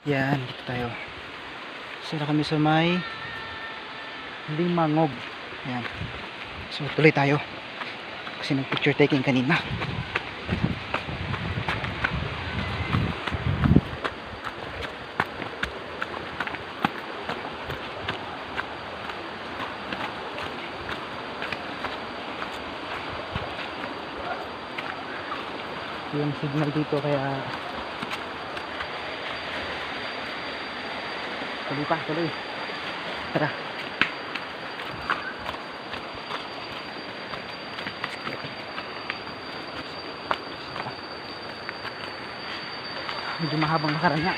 Yan, dito tayo. Sira kami sa may Limangog. Yan. So tuloy tayo. Kasi nag picture taking kanina. Yung signal dito kaya tuloy pa, tuloy. Tara. Medyo mahabang lakaran nga.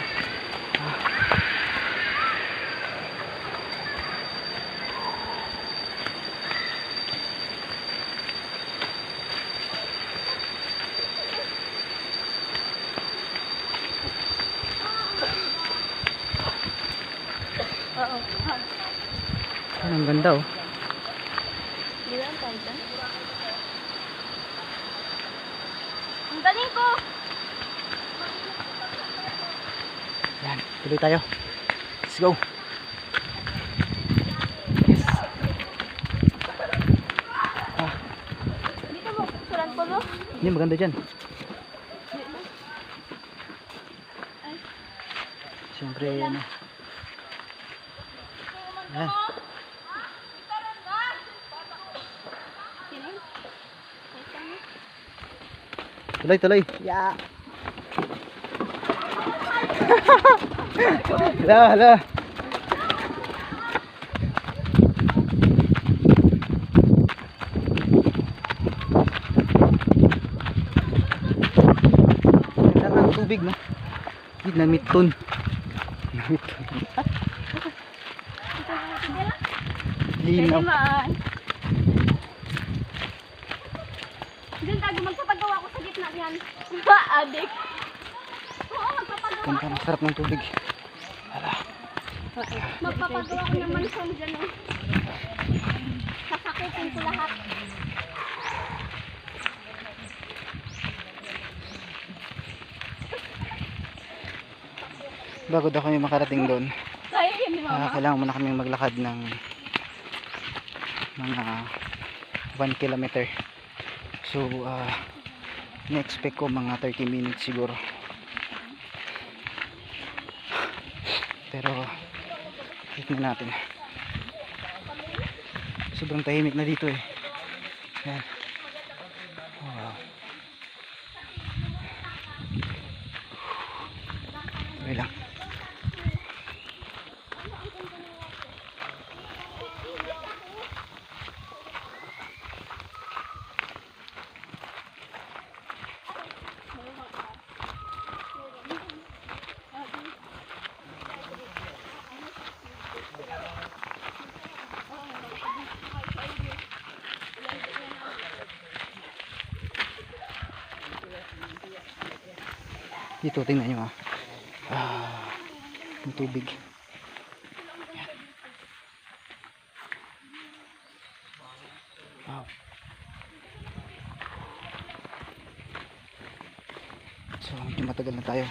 Ang ganda oh. Ang galing ko. Yan, tuloy tayo. Let's go. Yes. Dito mo sulan ko no. Hindi maganda dyan. Siyempre yan. Yan. Tuloy, tuloy. Yeah. Hala, hala. Ganda ng tubig, no? Namiton. Namiton. Linaw. Diyan tayo magpapagawa ko sa gitna yan. Adik. Oo, magpapagawa. Ganda, masarap ng tubig. Hala. Magpapagawa ko ng mansyon dyan. Oh. Sasakutin ko lahat. Bago daw kami makarating doon, Kaya yun ni Mama. kailangan muna kaming maglakad ng mga 1 kilometer. So na-expect ko mga 30 minutes siguro, pero tignan natin. Sobrang tahimik na dito eh. Yan. Wow. Okay lang. Dito tingnan nyo yung tubig. Yan. Wow. So medyo matagal na tayo.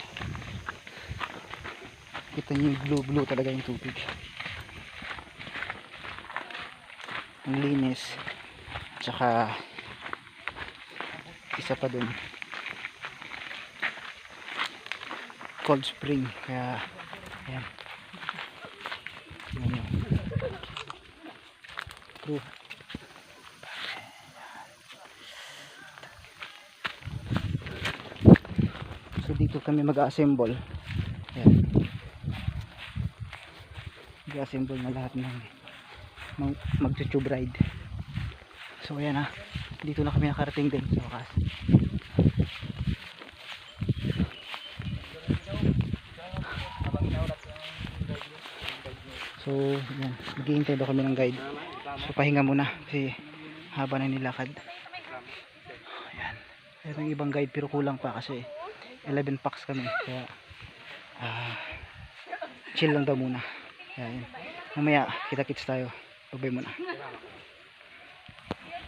Kita nyo yung blue talaga yung tubig. Ang linis. Tsaka isa pa dun, cold spring, kaya ayan. Tingnan nyo. True. So dito kami mag-assemble. Ayan. Mag-assemble na lahat ng mag-tube ride. So ayan dito na kami nakarating din sa wakas. So yan, maghihintay daw kami ng guide. So pahinga muna kasi haba na nilakad. Ayan. Mayroong ibang guide pero kulang pa kasi 11 packs kami, kaya chill lang daw muna. Ayan. Mamaya kita-kits tayo. Babay muna.